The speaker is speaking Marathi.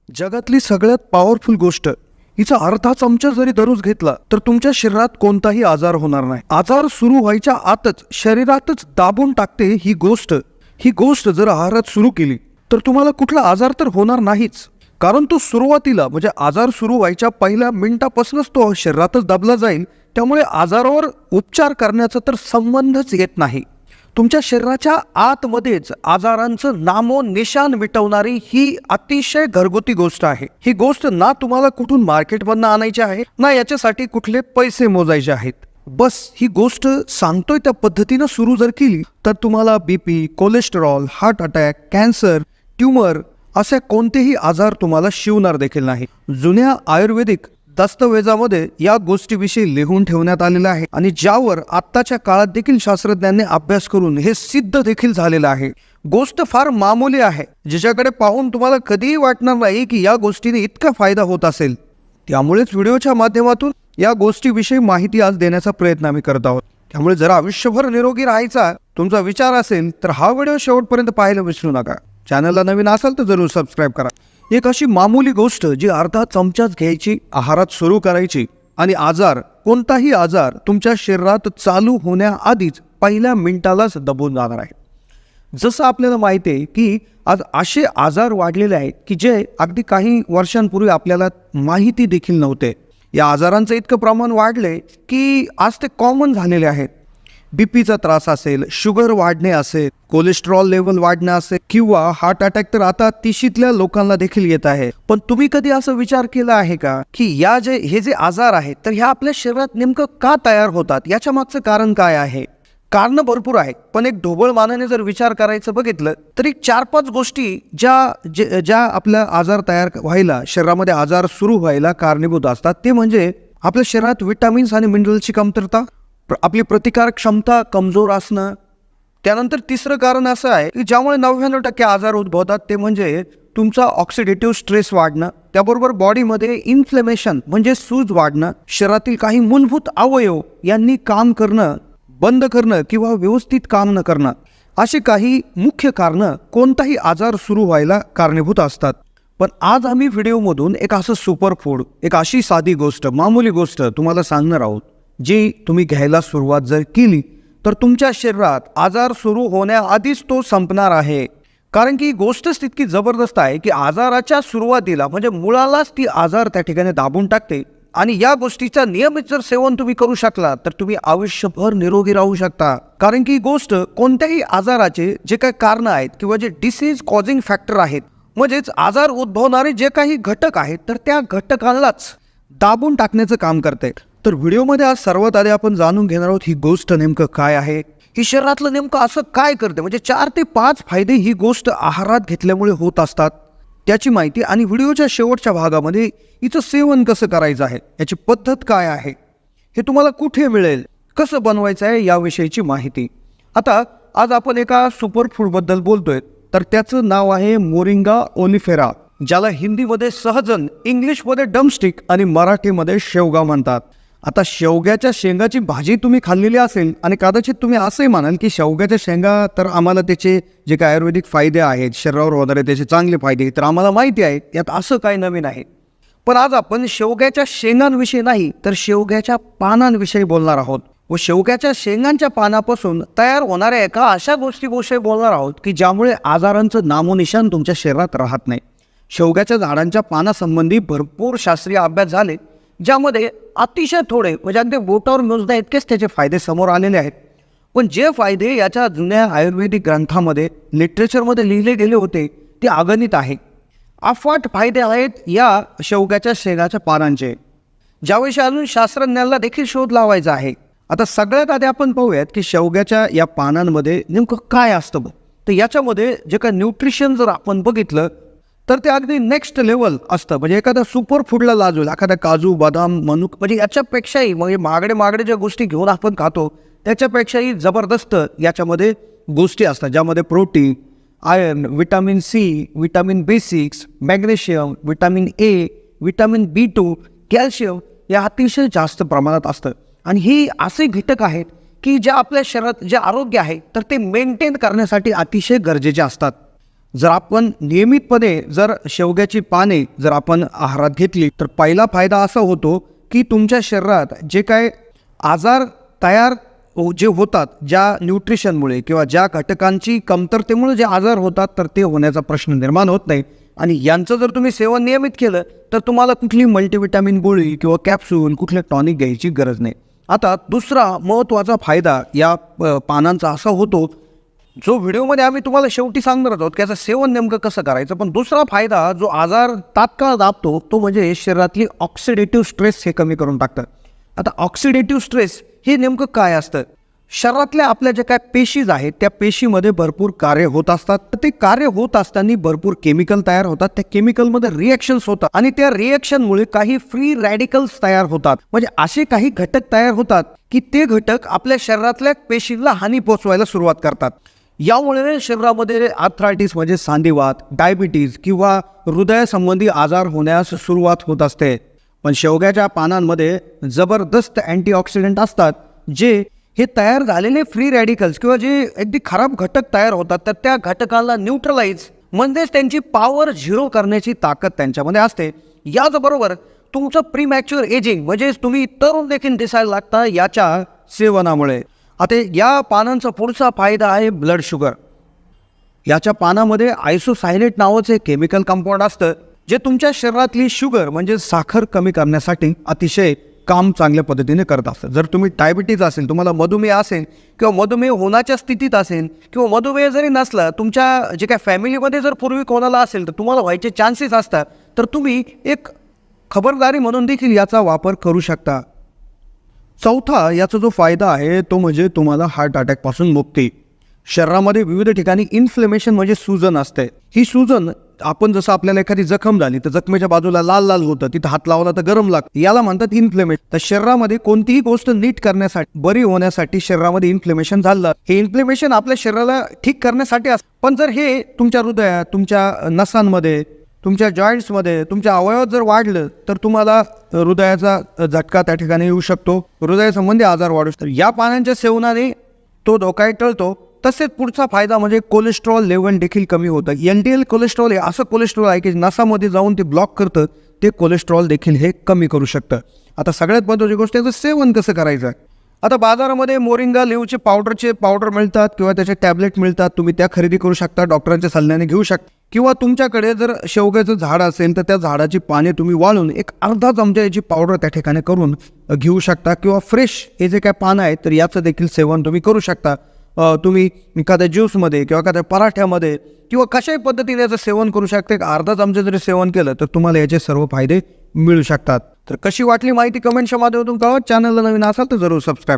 जगातली सगळ्यात पॉवरफुल गोष्ट हिचा अर्धा चमचा जरी दररोज घेतला तर तुमच्या शरीरात कोणताही आजार होणार नाही. आजार सुरू व्हायच्या आतच शरीरातच दाबून टाकते ही गोष्ट जर आहारात सुरू केली तर तुम्हाला कुठला आजार तर होणार नाहीच. कारण तो सुरुवातीला म्हणजे आजार सुरू व्हायच्या पहिल्या मिनिटापासूनच तो शरीरातच दाबला जाईल. त्यामुळे आजारावर उपचार करण्याचा तर संबंधच येत नाही. तुमच्या शरीराच्या आतमध्येच आजारांचं नामोनिशान मिटवणारी ही अतिशय घरगुती गोष्ट आहे. ही गोष्ट ना तुम्हाला कुठून मार्केटमधनं आणायची आहे ना याच्यासाठी कुठले पैसे मोजायचे आहेत. बस ही गोष्ट सांगतोय त्या पद्धतीनं सुरू जर केली तर तुम्हाला BP, cholesterol, heart attack, cancer, tumour असे कोणतेही आजार तुम्हाला शिवणार देखील नाही. जुन्या आयुर्वेदिक दस्तऐवजामध्ये या गोष्टीविषयी लिहून ठेवण्यात आलेलं आहे आणि ज्यावर आत्ताच्या काळात देखील शास्त्रज्ञांनी अभ्यास करून हे सिद्ध देखील झालेलं आहे. गोष्ट फार मामूली आहे, जिच्याकडे पाहून तुम्हाला कधीही वाटणार नाही की या गोष्टीने इतका फायदा होत असेल. त्यामुळेच व्हिडिओच्या माध्यमातून या गोष्टीविषयी माहिती आज देण्याचा प्रयत्न आम्ही करत आहोत. त्यामुळे जर आयुष्यभर निरोगी राहायचा तुमचा विचार असेल तर हा व्हिडिओ शेवटपर्यंत पाहायला विसरू नका. चॅनलला नवीन असाल तर जरूर सबस्क्राईब करा. एक अशी मामूली गोष्ट जी अर्धा चमचाच घ्यायची, आहारात सुरू करायची आणि कोणताही आजार तुमच्या शरीरात चालू होण्याआधीच पहिल्या मिनिटालाच दबून जाणार आहे. जसं आपल्याला माहिती आहे की आज असे आजार वाढलेले आहेत की जे अगदी काही वर्षांपूर्वी आपल्याला माहिती देखील नव्हते. या आजारांचं इतकं प्रमाण वाढले की आज ते कॉमन झालेले आहेत. बीपीचा त्रास असेल, शुगर वाढणे असेल, कोलेस्ट्रॉल लेवल वाढणं असेल किंवा हार्ट अटॅक तर आता 30ल्या लोकांना देखील येत आहे. पण तुम्ही कधी असं विचार केला आहे का की हे जे आजार आहेत तर ह्या आपल्या शरीरात नेमकं का तयार होतात? याच्या मागचं कारण काय आहे? कारण भरपूर आहेत, पण एक ढोबळ मानाने जर विचार करायचं बघितलं तर एक 4-5 गोष्टी ज्या आपल्या आजार तयार व्हायला, शरीरामध्ये आजार सुरू व्हायला कारणीभूत असतात. ते म्हणजे आपल्या शरीरात विटामिन्स आणि मिनरलची कमतरता, आपली प्रतिकारक क्षमता कमजोर असणं. त्यानंतर तिसरं कारण असं आहे की ज्यामुळे 99% आजार उद्भवतात ते म्हणजे तुमचा ऑक्सिडेटिव्ह स्ट्रेस वाढणं, त्याबरोबर बॉडीमध्ये इन्फ्लेमेशन म्हणजे सूज वाढणं, शरीरातील काही मूलभूत अवयव यांनी काम करणं बंद करणं किंवा व्यवस्थित काम न करणं, अशी काही मुख्य कारणं कोणताही आजार सुरू व्हायला कारणीभूत असतात. पण आज आम्ही व्हिडिओमधून एक असं सुपरफूड, एक अशी साधी गोष्ट, मामूली गोष्ट तुम्हाला सांगणार आहोत जी तुम्ही घ्यायला सुरुवात जर केली तर तुमच्या शरीरात आजार सुरू होण्याआधीच तो संपणार आहे. कारण की ही गोष्टच तितकी जबरदस्त आहे की आजाराच्या सुरुवातीला म्हणजे मुळालाच ती आजार त्या ठिकाणी दाबून टाकते. आणि या गोष्टीचा नियमित जर सेवन तुम्ही करू शकला तर तुम्ही आयुष्यभर निरोगी राहू शकता. कारण की ही गोष्ट कोणत्याही आजाराचे जे काही कारण आहेत किंवा जे डिसीज कॉझिंग फॅक्टर आहेत, म्हणजेच आजार उद्भवणारे जे काही घटक आहेत तर त्या घटकांनाच दाबून टाकण्याचं काम करते. तर व्हिडिओमध्ये आज सर्वात आधी आपण जाणून घेणार आहोत ही गोष्ट नेमकं काय आहे, ही शरीरातलं नेमकं असं काय करते. म्हणजे 4 ते 5 फायदे ही गोष्ट आहारात घेतल्यामुळे होत असतात त्याची माहिती, आणि व्हिडिओच्या शेवटच्या भागामध्ये हिचं सेवन कसं करायचं आहे, याची पद्धत काय आहे, हे तुम्हाला कुठे मिळेल, कसं बनवायचं आहे याविषयीची माहिती. आता आज आपण एका सुपरफूडबद्दल बोलतोय तर त्याचं नाव आहे मोरिंगा ओलिफेरा, ज्याला हिंदीमध्ये सहजन, इंग्लिशमध्ये डमस्टिक आणि मराठीमध्ये शेवगा म्हणतात. आता शेवग्याच्या शेंगाची भाजी तुम्ही खाल्लेली असेल आणि कदाचित तुम्ही असंही म्हणाल की शेवग्याच्या शेंगा तर आम्हाला त्याचे जे काही आयुर्वेदिक फायदे आहेत, शरीरावर होणारे त्याचे चांगले फायदे तर आम्हाला माहिती आहेत, यात असं काही नवीन आहे. पण आज आपण शेवग्याच्या शेंगांविषयी नाही तर शेवग्याच्या पानांविषयी बोलणार आहोत व शेवग्याच्या शेंगांच्या पानापासून तयार होणाऱ्या एका अशा गोष्टीविषयी बोलणार आहोत की ज्यामुळे आजारांचं नामोनिशान तुमच्या शरीरात राहत नाही. शेवग्याच्या झाडांच्या पानासंबंधी भरपूर शास्त्रीय अभ्यास झाले, ज्यामध्ये अतिशय थोडे म्हणजे अगदी बोटावर मोजण्या इतकेच त्याचे फायदे समोर आलेले आहेत. पण जे फायदे याच्या जुन्या आयुर्वेदिक ग्रंथामध्ये, लिटरेचरमध्ये लिहिले गेले होते ते अगणित आहे. अफाट फायदे आहेत या शेवग्याच्या शेंगाच्या पानांचे, ज्याविषयी अजून शास्त्रज्ञांना देखील शोध लावायचा आहे. आता सगळ्यात आधी आपण पाहूयात की शेवग्याच्या या पानांमध्ये नेमकं काय असतं. तर याच्यामध्ये जे काही न्यूट्रिशन जर आपण बघितलं तर ते अगदी नेक्स्ट लेवल असतं. म्हणजे एखाद्या सुपर फूडला लाजूल, एखाद्या काजू, बदाम, मनुक म्हणजे याच्यापेक्षाही म्हणजे महागडे ज्या गोष्टी घेऊन आपण खातो त्याच्यापेक्षाही जबरदस्त याच्यामध्ये गोष्टी असतात, ज्यामध्ये protein, iron, vitamin C, vitamin B6, मॅग्नेशियम, vitamin A, vitamin B2, calcium या अतिशय जास्त प्रमाणात असतं. आणि ही असे घटक आहेत की जे आपल्या शरीरात जे आरोग्य आहे तर ते मेंटेन करण्यासाठी अतिशय गरजेचे असतात. जर आपण नियमितपणे जर शेवग्याची पाने जर आपण आहारात घेतली तर पहिला फायदा असा होतो की तुमच्या शरीरात जे काय आजार तयार जे होतात, ज्या न्यूट्रिशनमुळे किंवा ज्या घटकांची कमतरतेमुळे जे आजार होतात तर ते होण्याचा प्रश्न निर्माण होत नाही. आणि यांचं जर तुम्ही सेवन नियमित केलं तर तुम्हाला कुठली मल्टीविटॅमिन गोळी किंवा कॅप्सूल कुठले टॉनिक घ्यायची गरज नाही. आता दुसरा महत्त्वाचा फायदा या पानांचा असा होतो जो व्हिडिओमध्ये आम्ही तुम्हाला शेवटी सांगणार आहोत की याचं सेवन नेमकं कसं करायचं. पण दुसरा फायदा जो आजार तात्काळ दाबतो तो म्हणजे शरीरातली ऑक्सिडेटिव्ह स्ट्रेस हे कमी करून टाकतं. आता ऑक्सिडेटिव्ह स्ट्रेस हे नेमकं काय असतं? शरीरातल्या आपल्या ज्या काय पेशीज आहेत त्या पेशीमध्ये भरपूर कार्य होत असतात. तर ते कार्य होत असताना भरपूर केमिकल तयार होतात. त्या केमिकलमध्ये रिएक्शन्स होतात आणि त्या रिएक्शनमुळे काही फ्री रॅडिकल्स तयार होतात. म्हणजे असे काही घटक तयार होतात की ते घटक आपल्या शरीरातल्या पेशींना हानी पोचवायला सुरुवात करतात. यामुळे शरीरामध्ये आर्थरायटिस म्हणजे सांधेवात, डायबिटीज किंवा हृदयासंबंधी आजार होण्यास सुरुवात होत असते. पण शेवग्याच्या पानांमध्ये जबरदस्त अँटीऑक्सिडंट असतात जे हे तयार झालेले फ्री रॅडिकल्स किंवा जे अगदी खराब घटक तयार होतात तर त्या घटकांना न्यूट्रलाइज म्हणजेच त्यांची पॉवर झिरो करण्याची ताकद त्यांच्यामध्ये असते. याचबरोबर तुमचं प्रीमॅच्युअर एजिंग म्हणजे तुम्ही तरुण देखील दिसायला लागता याच्या सेवनामुळे. आता या पानांचा पुढचा फायदा आहे ब्लड शुगर. याच्या पानामध्ये आयसोसायनेट नावाचे केमिकल कंपाऊंड असतं जे तुमच्या शरीरातली शुगर म्हणजे साखर कमी करण्यासाठी अतिशय काम चांगल्या पद्धतीने करत असतं. जर तुम्ही डायबिटीज असेल, तुम्हाला मधुमेह असेल किंवा मधुमेह होण्याच्या स्थितीत असेल किंवा मधुमेह जरी नसला तुमच्या जे काय फॅमिलीमध्ये जर पूर्वी कोणाला असेल तर तुम्हाला व्हायचे चान्सेस असतात तर तुम्ही एक खबरदारी म्हणून देखील याचा वापर करू शकता. चौथा याचा जो फायदा आहे तो म्हणजे तुम्हाला हार्ट अटॅकपासून मुक्ती. शरीरामध्ये विविध ठिकाणी इन्फ्लेमेशन म्हणजे सूजन असते. ही सूजन आपण जसं आपल्याला एखादी जखम झाली तर जखमेच्या बाजूला लाल लाल होतं, तिथं हात लावला तर गरम लागतं, याला म्हणतात इन्फ्लेमेशन. तर शरीरामध्ये कोणतीही गोष्ट नीट करण्यासाठी, बरी होण्यासाठी शरीरामध्ये इन्फ्लेमेशन झालं, हे इन्फ्लेमेशन आपल्या शरीराला ठीक करण्यासाठी असतं. पण जर हे तुमच्या हृदयात, तुमच्या नसांमध्ये, तुमच्या जॉईंट्समध्ये, तुमच्या अवयवात जर वाढलं तर तुम्हाला हृदयाचा झटका त्या ठिकाणी येऊ शकतो, हृदयासंबंधी आजार वाढू शकतो. या पानांच्या सेवनाने तो धोका टळतो. तसेच पुढचा फायदा म्हणजे कोलेस्ट्रॉल लेवल देखील कमी होतं. LDL कोलेस्ट्रॉल हे असं कोलेस्ट्रॉल आहे की नसामध्ये जाऊन ते ब्लॉक करतं, ते कोलेस्ट्रॉल देखील हे कमी करू शकतं. आता सगळ्यात महत्त्वाची गोष्ट आहे सेवन कसं करायचं. आता बाजारामध्ये मोरिंगा लिव्हचे पावडर मिळतात किंवा त्याचे टॅबलेट मिळतात. तुम्ही त्या खरेदी करू शकता, डॉक्टरांच्या सल्ल्याने घेऊ शकता. किंवा तुमच्याकडे जर शेवग्याचं झाड असेल तर त्या झाडाची पाने तुम्ही वाळून एक अर्धा चमचा याची पावडर त्या ठिकाणी करून घेऊ शकता. किंवा फ्रेश हे जे काय पानं आहेत तर याचं देखील सेवन तुम्ही करू शकता. तुम्ही एखाद्या ज्यूसमध्ये किंवा एखाद्या पराठ्यामध्ये किंवा कशाही पद्धतीने याचं सेवन करू शकता. एक अर्धा चमचा जरी सेवन केलं तर तुम्हाला याचे सर्व फायदे मिळू शकतात. तर कशी वाटली माहिती कमेंटच्या माध्यमातून कळवा. चॅनलला नवीन असाल तर जरूर सबस्क्राईब.